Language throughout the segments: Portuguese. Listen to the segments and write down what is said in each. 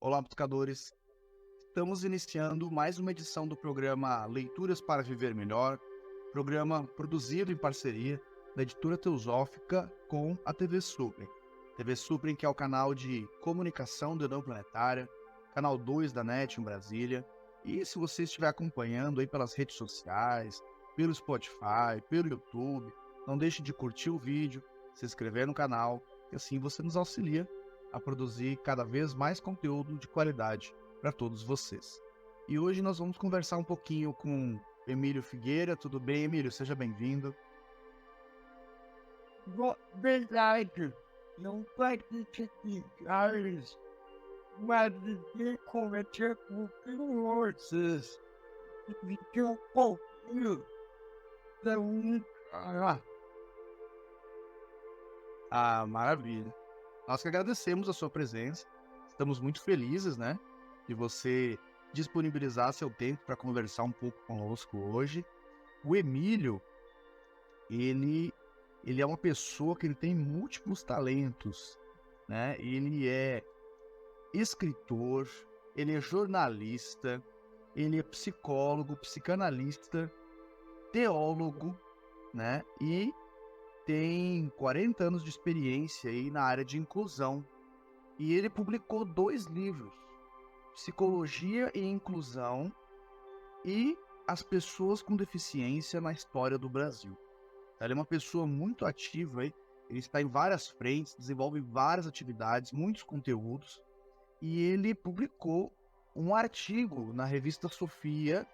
Olá, buscadores! Estamos iniciando mais uma edição do programa Leituras para Viver Melhor, programa produzido em parceria da Editora Teosófica com a TV Suprem. TV Suprem, que é o canal de comunicação do Não Planetária, canal 2 da NET em Brasília. E se você estiver acompanhando aí pelas redes sociais, pelo Spotify, pelo YouTube, não deixe de curtir o vídeo, se inscrever no canal, e assim você nos auxilia a produzir cada vez mais conteúdo de qualidade para todos vocês. E hoje nós vamos conversar um pouquinho com Emílio Figueira. Tudo bem, Emílio? Seja bem-vindo. Verdade, não participar, mas de conversar com vocês e ter um pouquinho da minha cara. Maravilha. Nós que agradecemos a sua presença. Estamos muito felizes, né, de você disponibilizar seu tempo para conversar um pouco conosco hoje. O Emílio, ele é uma pessoa que ele tem múltiplos talentos, né? Ele é escritor, ele é jornalista, ele é psicólogo, psicanalista, teólogo, né? E tem 40 anos de experiência aí na área de inclusão. E ele publicou 2 livros, Psicologia e Inclusão e As Pessoas com Deficiência na História do Brasil. Ele é uma pessoa muito ativa, ele está em várias frentes, desenvolve várias atividades, muitos conteúdos, e ele publicou um artigo na Revista Sofia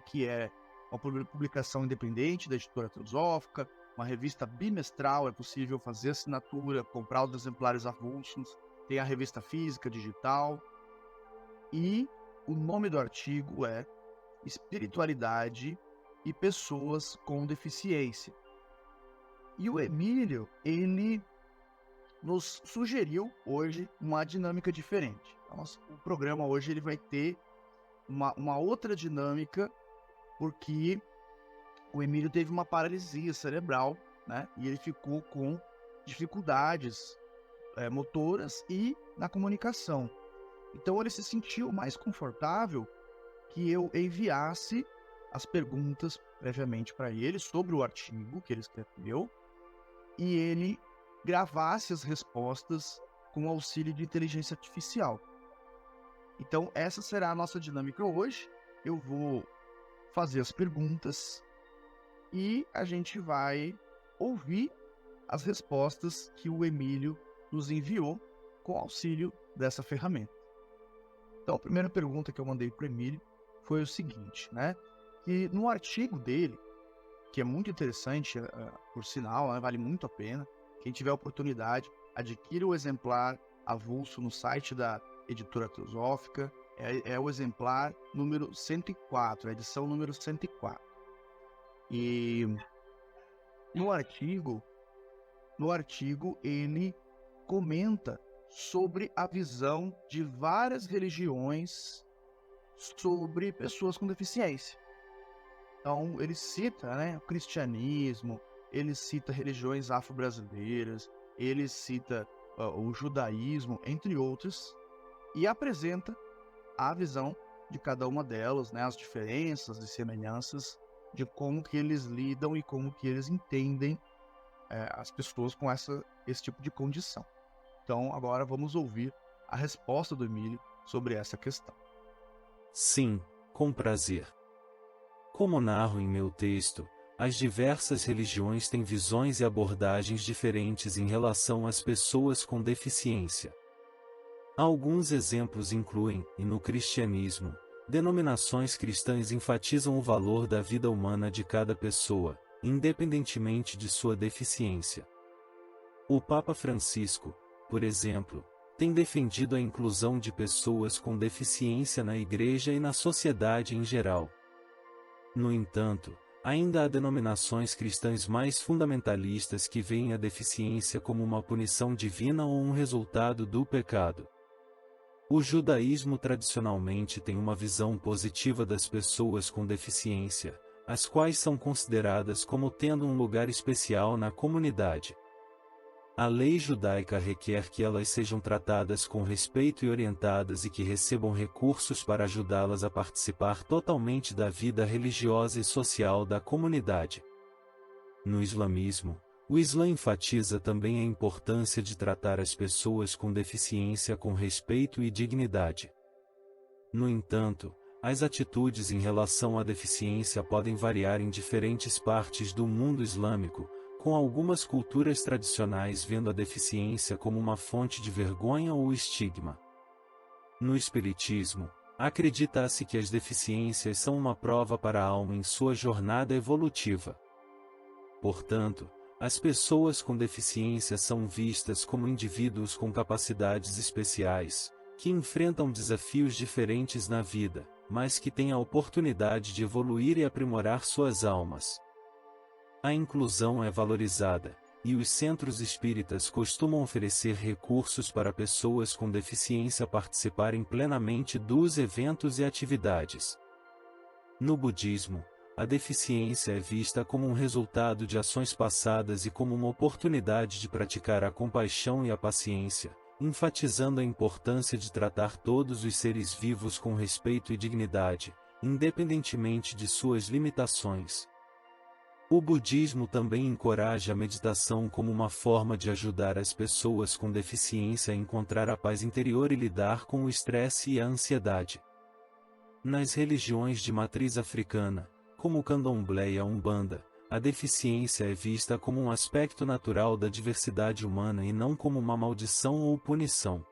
que é uma publicação independente da Editora Teosófica, uma revista bimestral, é possível fazer assinatura, comprar os exemplares avulsos, tem a revista física, digital, e o nome do artigo é Espiritualidade e Pessoas com Deficiência. E o Emílio, ele nos sugeriu hoje uma dinâmica diferente. O programa hoje ele vai ter uma outra dinâmica, porque o Emílio teve uma paralisia cerebral, né? E ele ficou com dificuldades motoras e na comunicação. Então ele se sentiu mais confortável que eu enviasse as perguntas previamente para ele sobre o artigo que ele escreveu e ele gravasse as respostas com auxílio de inteligência artificial. Então essa será a nossa dinâmica hoje. Eu vou fazer as perguntas e a gente vai ouvir as respostas que o Emílio nos enviou com auxílio dessa ferramenta. Então, a primeira pergunta que eu mandei para o Emílio foi o seguinte, né? Que no artigo dele, que é muito interessante, por sinal, né, vale muito a pena, quem tiver oportunidade, adquira o exemplar avulso no site da Editora Teosófica, é o exemplar número 104, a edição número 104. E no artigo ele comenta sobre a visão de várias religiões sobre pessoas com deficiência. Então ele cita, né, o cristianismo, ele cita religiões afro-brasileiras, ele cita o judaísmo, entre outros, e apresenta a visão de cada uma delas, né, as diferenças e semelhanças de como que eles lidam e como que eles entendem as pessoas com esse tipo de condição. Então, agora vamos ouvir a resposta do Emílio sobre essa questão. Sim, com prazer. Como narro em meu texto, as diversas religiões têm visões e abordagens diferentes em relação às pessoas com deficiência. Alguns exemplos incluem, e no cristianismo, denominações cristãs enfatizam o valor da vida humana de cada pessoa, independentemente de sua deficiência. O Papa Francisco, por exemplo, tem defendido a inclusão de pessoas com deficiência na Igreja e na sociedade em geral. No entanto, ainda há denominações cristãs mais fundamentalistas que veem a deficiência como uma punição divina ou um resultado do pecado. O judaísmo tradicionalmente tem uma visão positiva das pessoas com deficiência, as quais são consideradas como tendo um lugar especial na comunidade. A lei judaica requer que elas sejam tratadas com respeito e orientadas e que recebam recursos para ajudá-las a participar totalmente da vida religiosa e social da comunidade. No islamismo, o Islã enfatiza também a importância de tratar as pessoas com deficiência com respeito e dignidade. No entanto, as atitudes em relação à deficiência podem variar em diferentes partes do mundo islâmico, com algumas culturas tradicionais vendo a deficiência como uma fonte de vergonha ou estigma. No Espiritismo, acredita-se que as deficiências são uma prova para a alma em sua jornada evolutiva. Portanto, as pessoas com deficiência são vistas como indivíduos com capacidades especiais, que enfrentam desafios diferentes na vida, mas que têm a oportunidade de evoluir e aprimorar suas almas. A inclusão é valorizada, e os centros espíritas costumam oferecer recursos para pessoas com deficiência participarem plenamente dos eventos e atividades. No budismo, a deficiência é vista como um resultado de ações passadas e como uma oportunidade de praticar a compaixão e a paciência, enfatizando a importância de tratar todos os seres vivos com respeito e dignidade, independentemente de suas limitações. O budismo também encoraja a meditação como uma forma de ajudar as pessoas com deficiência a encontrar a paz interior e lidar com o estresse e a ansiedade. Nas religiões de matriz africana, como o candomblé e a umbanda, a deficiência é vista como um aspecto natural da diversidade humana e não como uma maldição ou punição.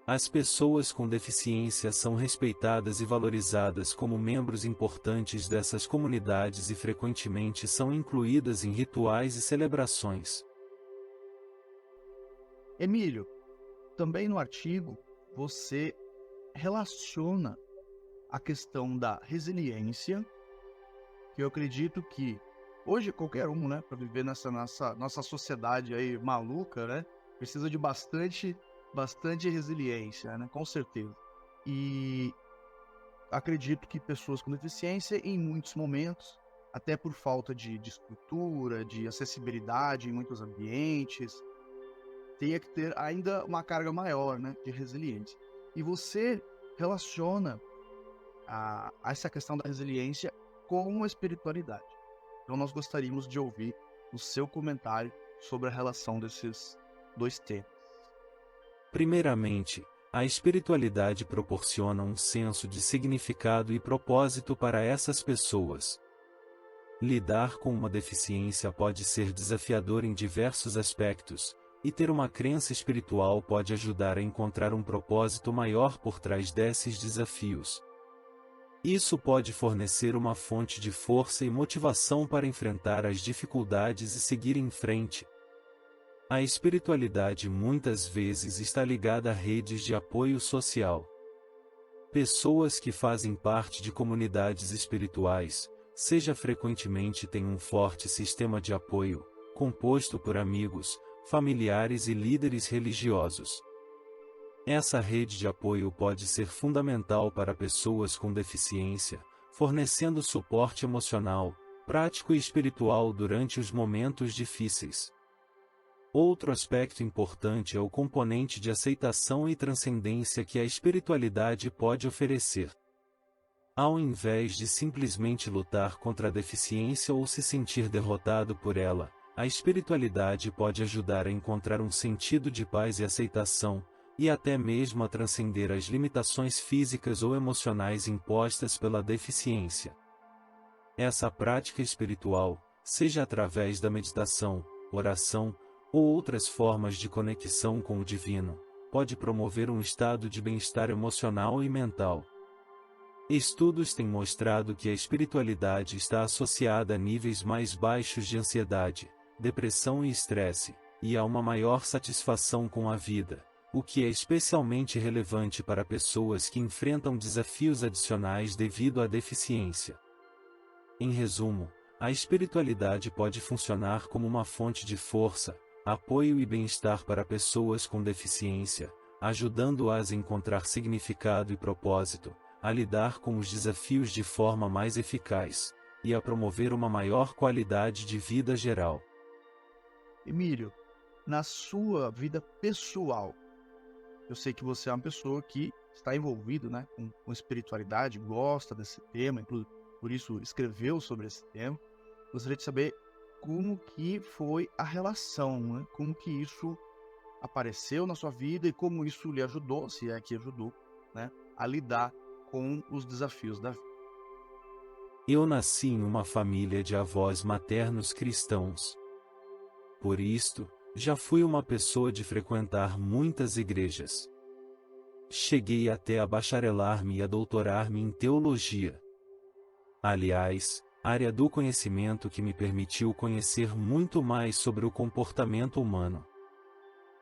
As pessoas com deficiência são respeitadas e valorizadas como membros importantes dessas comunidades e frequentemente são incluídas em rituais e celebrações. Emílio, também no artigo você relaciona a questão da resiliência, que eu acredito que hoje qualquer um, né, para viver nessa nossa sociedade aí maluca, né, precisa de bastante resiliência, né, com certeza. E acredito que pessoas com deficiência, em muitos momentos, até por falta de estrutura, de acessibilidade em muitos ambientes, tenha que ter ainda uma carga maior, né, de resiliência. E você relaciona essa questão da resiliência com a espiritualidade. Então nós gostaríamos de ouvir o seu comentário sobre a relação desses dois temas. Primeiramente, a espiritualidade proporciona um senso de significado e propósito para essas pessoas. Lidar com uma deficiência pode ser desafiador em diversos aspectos, e ter uma crença espiritual pode ajudar a encontrar um propósito maior por trás desses desafios. Isso pode fornecer uma fonte de força e motivação para enfrentar as dificuldades e seguir em frente. A espiritualidade muitas vezes está ligada a redes de apoio social. Pessoas que fazem parte de comunidades espirituais, frequentemente têm um forte sistema de apoio, composto por amigos, familiares e líderes religiosos. Essa rede de apoio pode ser fundamental para pessoas com deficiência, fornecendo suporte emocional, prático e espiritual durante os momentos difíceis. Outro aspecto importante é o componente de aceitação e transcendência que a espiritualidade pode oferecer. Ao invés de simplesmente lutar contra a deficiência ou se sentir derrotado por ela, a espiritualidade pode ajudar a encontrar um sentido de paz e aceitação, e até mesmo a transcender as limitações físicas ou emocionais impostas pela deficiência. Essa prática espiritual, seja através da meditação, oração, ou outras formas de conexão com o divino, pode promover um estado de bem-estar emocional e mental. Estudos têm mostrado que a espiritualidade está associada a níveis mais baixos de ansiedade, depressão e estresse, e a uma maior satisfação com a vida, o que é especialmente relevante para pessoas que enfrentam desafios adicionais devido à deficiência. Em resumo, a espiritualidade pode funcionar como uma fonte de força, apoio e bem-estar para pessoas com deficiência, ajudando-as a encontrar significado e propósito, a lidar com os desafios de forma mais eficaz, e a promover uma maior qualidade de vida geral. Emílio, na sua vida pessoal. Eu sei que você é uma pessoa que está envolvido, né, com espiritualidade, gosta desse tema, por isso escreveu sobre esse tema. Gostaria de saber como que foi a relação, né? Como que isso apareceu na sua vida e como isso lhe ajudou, se é que ajudou, né, a lidar com os desafios da vida. Eu nasci em uma família de avós maternos cristãos. Por isto, já fui uma pessoa de frequentar muitas igrejas. Cheguei até a bacharelar-me e a doutorar-me em teologia. Aliás, área do conhecimento que me permitiu conhecer muito mais sobre o comportamento humano.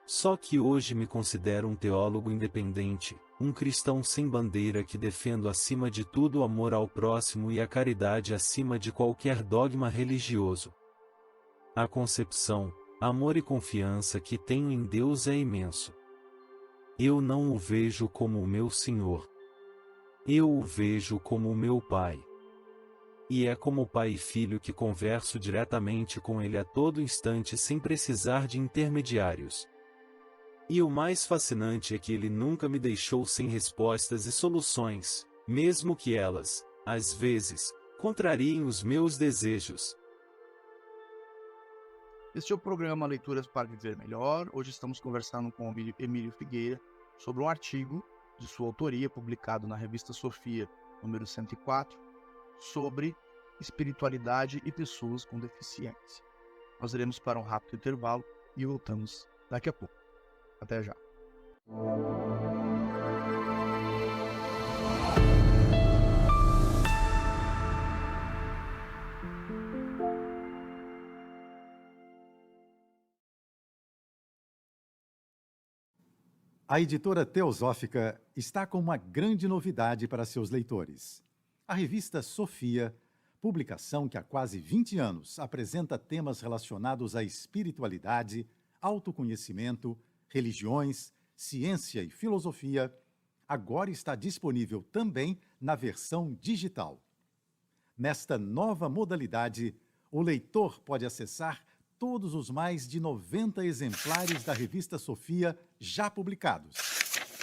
Só que hoje me considero um teólogo independente, um cristão sem bandeira que defendo acima de tudo o amor ao próximo e a caridade acima de qualquer dogma religioso. A concepção, amor e confiança que tenho em Deus é imenso. Eu não o vejo como o meu Senhor. Eu o vejo como o meu Pai. E é como pai e filho que converso diretamente com Ele a todo instante sem precisar de intermediários. E o mais fascinante é que Ele nunca me deixou sem respostas e soluções, mesmo que elas, às vezes, contrariem os meus desejos. Este é o programa Leituras para Viver Melhor. Hoje estamos conversando com o Emílio Figueira sobre um artigo de sua autoria publicado na revista Sofia, número 104, sobre espiritualidade e pessoas com deficiência. Nós iremos para um rápido intervalo e voltamos daqui a pouco. Até já. A editora Teosófica está com uma grande novidade para seus leitores. A revista Sofia, publicação que há quase 20 anos apresenta temas relacionados à espiritualidade, autoconhecimento, religiões, ciência e filosofia, agora está disponível também na versão digital. Nesta nova modalidade, o leitor pode acessar todos os mais de 90 exemplares da revista Sofia já publicados,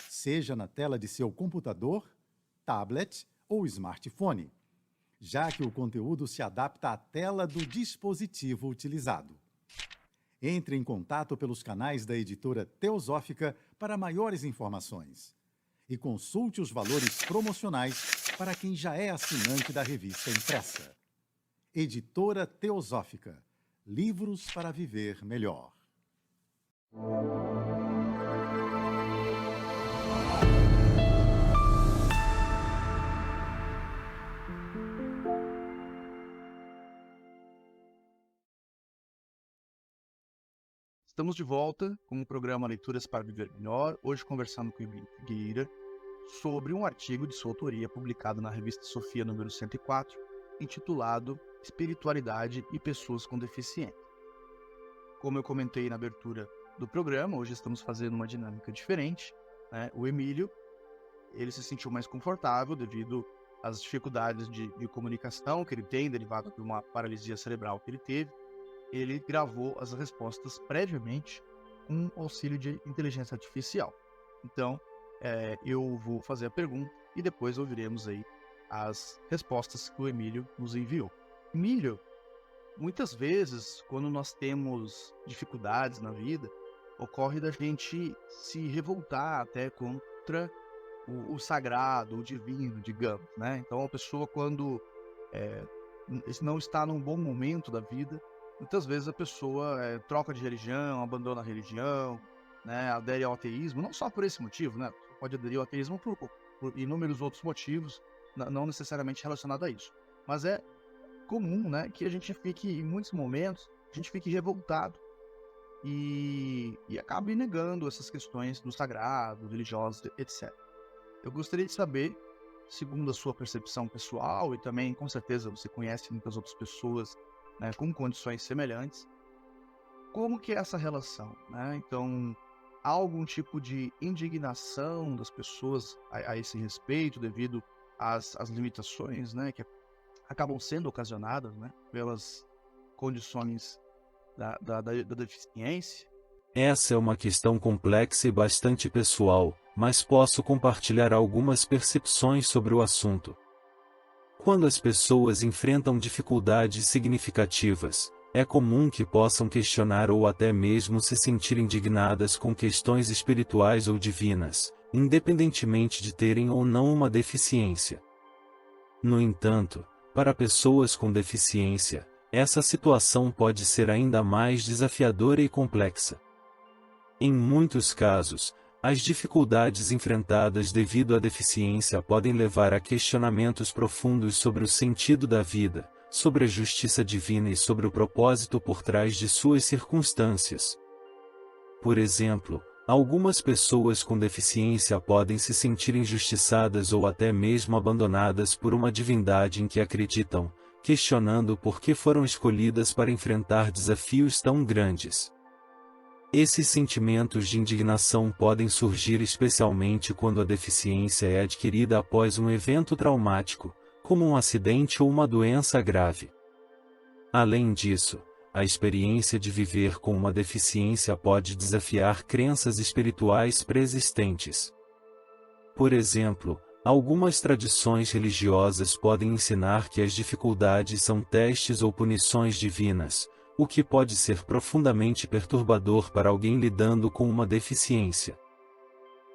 seja na tela de seu computador, tablet ou smartphone, já que o conteúdo se adapta à tela do dispositivo utilizado. Entre em contato pelos canais da editora Teosófica para maiores informações e consulte os valores promocionais para quem já é assinante da revista impressa. Editora Teosófica. Livros para viver melhor. Estamos de volta com o programa Leituras para Viver Melhor, hoje conversando com o Emílio Figueira sobre um artigo de sua autoria publicado na revista Sofia número 104, intitulado Espiritualidade e Pessoas com Deficiência. Como eu comentei na abertura do programa, hoje estamos fazendo uma dinâmica diferente, né? O Emílio, ele se sentiu mais confortável devido às dificuldades de comunicação que ele tem, derivado de uma paralisia cerebral que ele teve. Ele gravou as respostas previamente com auxílio de inteligência artificial. Então, eu vou fazer a pergunta e depois ouviremos aí as respostas que o Emílio nos enviou. Emílio, muitas vezes, quando nós temos dificuldades na vida, ocorre da gente se revoltar até contra o sagrado, o divino, digamos, né? Então, a pessoa, quando não está num bom momento da vida, muitas vezes a pessoa troca de religião, abandona a religião, né, adere ao ateísmo, não só por esse motivo, né? Pode aderir ao ateísmo por inúmeros outros motivos, não necessariamente relacionado a isso. Mas é comum, né, que a gente fique, em muitos momentos, a gente fique revoltado e acabe negando essas questões do sagrado, religioso, etc. Eu gostaria de saber, segundo a sua percepção pessoal, e também, com certeza, você conhece muitas outras pessoas, né, com condições semelhantes, como que é essa relação, né? Então, há algum tipo de indignação das pessoas a esse respeito, devido às limitações, né, que acabam sendo ocasionadas, né, pelas condições da deficiência? Essa é uma questão complexa e bastante pessoal, mas posso compartilhar algumas percepções sobre o assunto. Quando as pessoas enfrentam dificuldades significativas, é comum que possam questionar ou até mesmo se sentir indignadas com questões espirituais ou divinas, independentemente de terem ou não uma deficiência. No entanto, para pessoas com deficiência, essa situação pode ser ainda mais desafiadora e complexa. Em muitos casos, as dificuldades enfrentadas devido à deficiência podem levar a questionamentos profundos sobre o sentido da vida, sobre a justiça divina e sobre o propósito por trás de suas circunstâncias. Por exemplo, algumas pessoas com deficiência podem se sentir injustiçadas ou até mesmo abandonadas por uma divindade em que acreditam, questionando por que foram escolhidas para enfrentar desafios tão grandes. Esses sentimentos de indignação podem surgir especialmente quando a deficiência é adquirida após um evento traumático, como um acidente ou uma doença grave. Além disso, a experiência de viver com uma deficiência pode desafiar crenças espirituais preexistentes. Por exemplo, algumas tradições religiosas podem ensinar que as dificuldades são testes ou punições divinas, o que pode ser profundamente perturbador para alguém lidando com uma deficiência.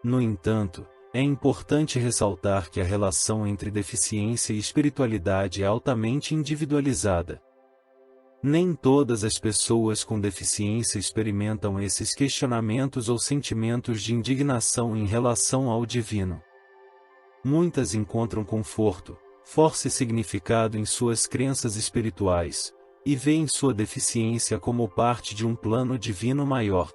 No entanto, é importante ressaltar que a relação entre deficiência e espiritualidade é altamente individualizada. Nem todas as pessoas com deficiência experimentam esses questionamentos ou sentimentos de indignação em relação ao divino. Muitas encontram conforto, força e significado em suas crenças espirituais, e veem sua deficiência como parte de um plano divino maior.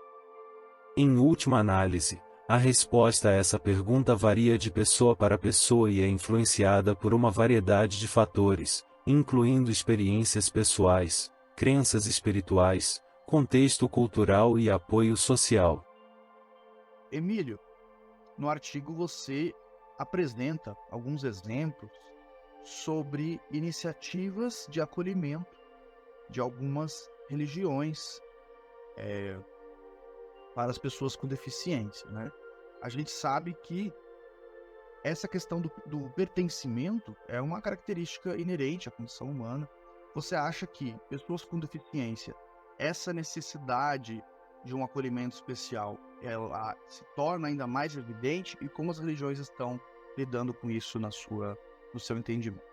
Em última análise, a resposta a essa pergunta varia de pessoa para pessoa e é influenciada por uma variedade de fatores, incluindo experiências pessoais, crenças espirituais, contexto cultural e apoio social. Emílio, no artigo você apresenta alguns exemplos sobre iniciativas de acolhimento de algumas religiões para as pessoas com deficiência, né? A gente sabe que essa questão do pertencimento é uma característica inerente à condição humana. Você acha que pessoas com deficiência, essa necessidade de um acolhimento especial, ela se torna ainda mais evidente, e como as religiões estão lidando com isso no seu entendimento?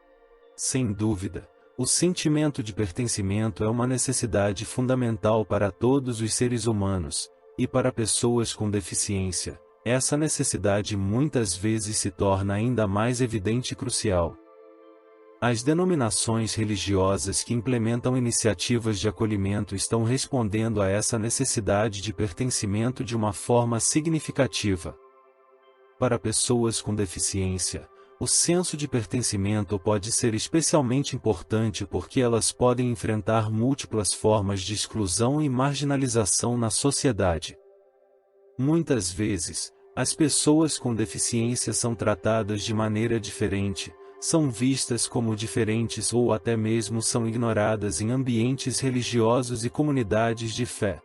Sem dúvida, o sentimento de pertencimento é uma necessidade fundamental para todos os seres humanos, e para pessoas com deficiência, essa necessidade muitas vezes se torna ainda mais evidente e crucial. As denominações religiosas que implementam iniciativas de acolhimento estão respondendo a essa necessidade de pertencimento de uma forma significativa. Para pessoas com deficiência, o senso de pertencimento pode ser especialmente importante porque elas podem enfrentar múltiplas formas de exclusão e marginalização na sociedade. Muitas vezes, as pessoas com deficiência são tratadas de maneira diferente, são vistas como diferentes ou até mesmo são ignoradas em ambientes religiosos e comunidades de fé.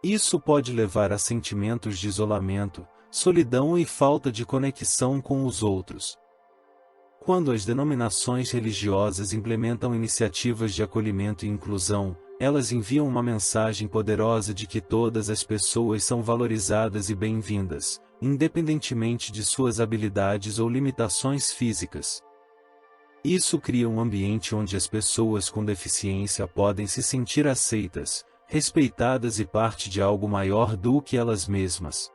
Isso pode levar a sentimentos de isolamento, solidão e falta de conexão com os outros. Quando as denominações religiosas implementam iniciativas de acolhimento e inclusão, elas enviam uma mensagem poderosa de que todas as pessoas são valorizadas e bem-vindas, independentemente de suas habilidades ou limitações físicas. Isso cria um ambiente onde as pessoas com deficiência podem se sentir aceitas, respeitadas e parte de algo maior do que elas mesmas.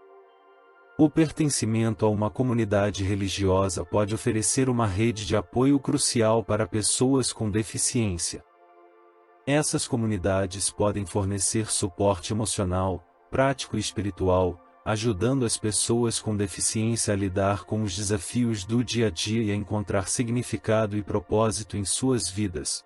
O pertencimento a uma comunidade religiosa pode oferecer uma rede de apoio crucial para pessoas com deficiência. Essas comunidades podem fornecer suporte emocional, prático e espiritual, ajudando as pessoas com deficiência a lidar com os desafios do dia a dia e a encontrar significado e propósito em suas vidas.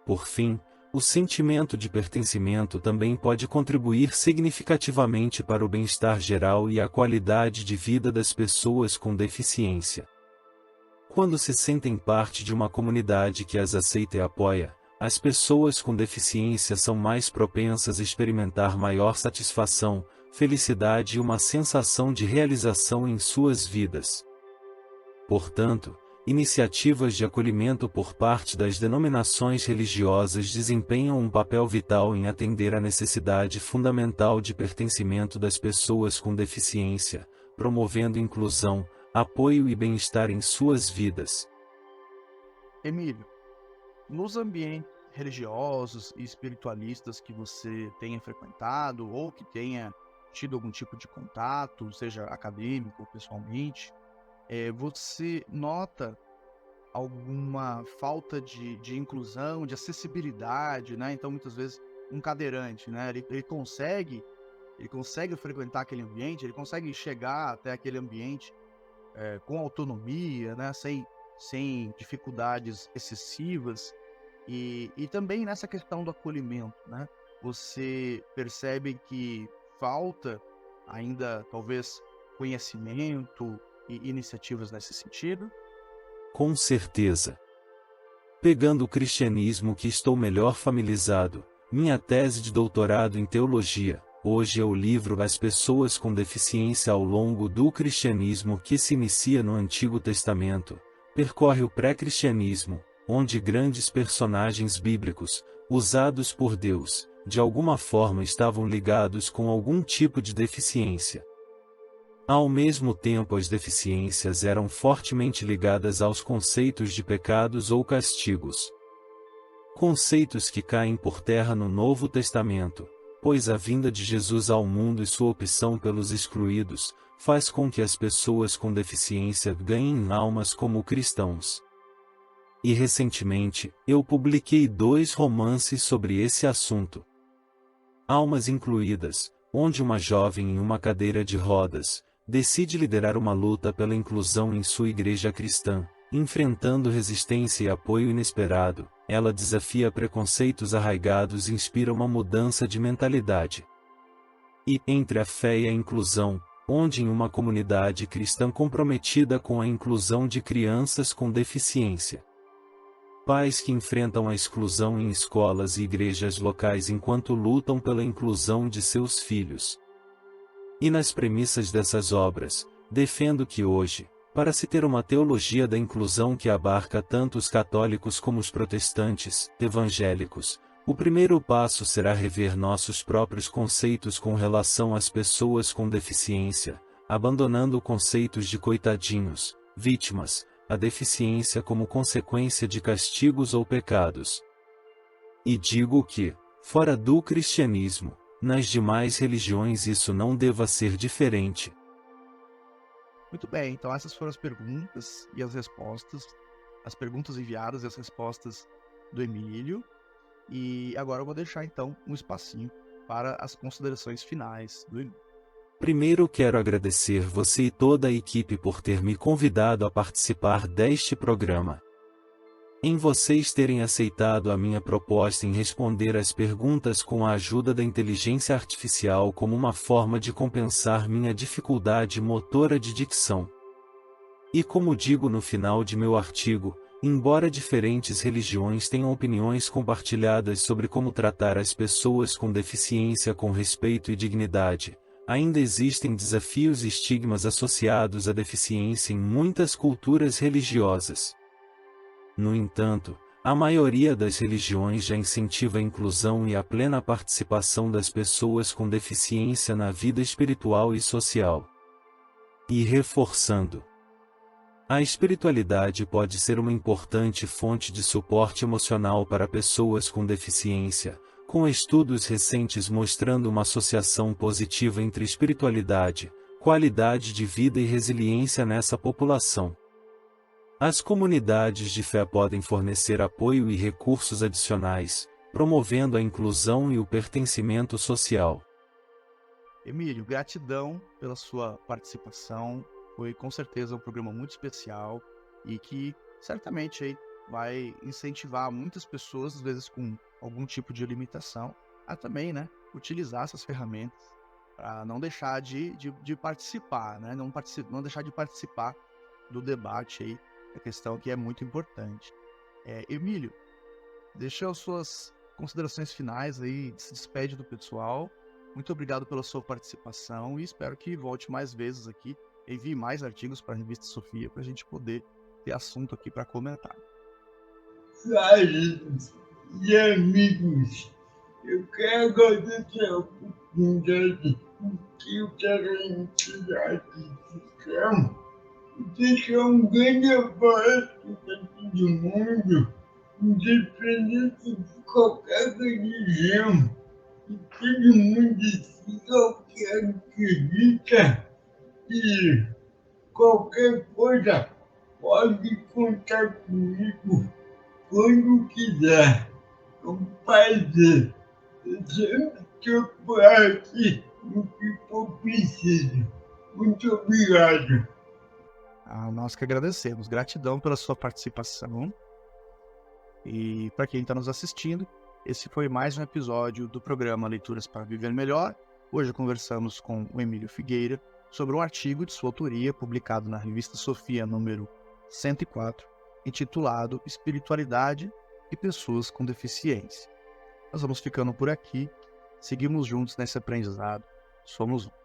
Por fim, o sentimento de pertencimento também pode contribuir significativamente para o bem-estar geral e a qualidade de vida das pessoas com deficiência. Quando se sentem parte de uma comunidade que as aceita e apoia, as pessoas com deficiência são mais propensas a experimentar maior satisfação, felicidade e uma sensação de realização em suas vidas. Portanto, iniciativas de acolhimento por parte das denominações religiosas desempenham um papel vital em atender à necessidade fundamental de pertencimento das pessoas com deficiência, promovendo inclusão, apoio e bem-estar em suas vidas. Emílio, nos ambientes religiosos e espiritualistas que você tenha frequentado ou que tenha tido algum tipo de contato, seja acadêmico ou pessoalmente, você nota alguma falta de inclusão, de acessibilidade, né? Então, muitas vezes, um cadeirante, né? Ele consegue frequentar aquele ambiente, ele consegue chegar até aquele ambiente com autonomia, né? Sem dificuldades excessivas. E também nessa questão do acolhimento, né? Você percebe que falta ainda, talvez, conhecimento e iniciativas nesse sentido? Com certeza. Pegando o cristianismo que estou melhor familiarizado, minha tese de doutorado em teologia, hoje é o livro As Pessoas com Deficiência ao longo do Cristianismo que se inicia no Antigo Testamento, percorre o pré-cristianismo, onde grandes personagens bíblicos, usados por Deus, de alguma forma estavam ligados com algum tipo de deficiência. Ao mesmo tempo, as deficiências eram fortemente ligadas aos conceitos de pecados ou castigos. Conceitos que caem por terra no Novo Testamento, pois a vinda de Jesus ao mundo e sua opção pelos excluídos, faz com que as pessoas com deficiência ganhem almas como cristãos. E recentemente, eu publiquei 2 romances sobre esse assunto. Almas Incluídas, onde uma jovem em uma cadeira de rodas, decide liderar uma luta pela inclusão em sua igreja cristã, enfrentando resistência e apoio inesperado, ela desafia preconceitos arraigados e inspira uma mudança de mentalidade. E Entre a Fé e a Inclusão, onde em uma comunidade cristã comprometida com a inclusão de crianças com deficiência. Pais que enfrentam a exclusão em escolas e igrejas locais enquanto lutam pela inclusão de seus filhos. E nas premissas dessas obras, defendo que hoje, para se ter uma teologia da inclusão que abarca tanto os católicos como os protestantes, evangélicos, o primeiro passo será rever nossos próprios conceitos com relação às pessoas com deficiência, abandonando conceitos de coitadinhos, vítimas, a deficiência como consequência de castigos ou pecados. E digo que, fora do cristianismo, nas demais religiões isso não deva ser diferente. Muito bem, então essas foram as perguntas e as respostas, as perguntas enviadas e as respostas do Emílio. E agora eu vou deixar então um espacinho para as considerações finais do Emílio. Primeiro quero agradecer você e toda a equipe por ter me convidado a participar deste programa. Em vocês terem aceitado a minha proposta em responder às perguntas com a ajuda da inteligência artificial como uma forma de compensar minha dificuldade motora de dicção. E como digo no final de meu artigo, embora diferentes religiões tenham opiniões compartilhadas sobre como tratar as pessoas com deficiência com respeito e dignidade, ainda existem desafios e estigmas associados à deficiência em muitas culturas religiosas. No entanto, a maioria das religiões já incentiva a inclusão e a plena participação das pessoas com deficiência na vida espiritual e social. E reforçando, a espiritualidade pode ser uma importante fonte de suporte emocional para pessoas com deficiência, com estudos recentes mostrando uma associação positiva entre espiritualidade, qualidade de vida e resiliência nessa população. As comunidades de fé podem fornecer apoio e recursos adicionais, promovendo a inclusão e o pertencimento social. Emílio, gratidão pela sua participação. Foi com certeza um programa muito especial e que certamente aí vai incentivar muitas pessoas, às vezes com algum tipo de limitação, a também, né, utilizar essas ferramentas para não deixar de participar, né, não deixar de participar do debate aí, a questão que é muito importante. Emílio, deixa as suas considerações finais aí, se despede do pessoal. Muito obrigado pela sua participação e espero que volte mais vezes aqui, envie mais artigos para a Revista Sofia para a gente poder ter assunto aqui para comentar. Caros e amigos, eu quero agradecer a oportunidade que eu quero iniciar aqui e deixar um grande abraço para todo mundo, independente de qualquer religião, que todo mundo siga o que acredita e qualquer coisa pode contar comigo quando quiser. É um prazer. Eu sempre estou por aqui no que for preciso. Muito obrigado. Nós que agradecemos. Gratidão pela sua participação. E para quem está nos assistindo, esse foi mais um episódio do programa Leituras para Viver Melhor. Hoje conversamos com o Emílio Figueira sobre um artigo de sua autoria publicado na Revista Sofia número 104, intitulado Espiritualidade e Pessoas com Deficiência. Nós vamos ficando por aqui. Seguimos juntos nesse aprendizado. Somos um.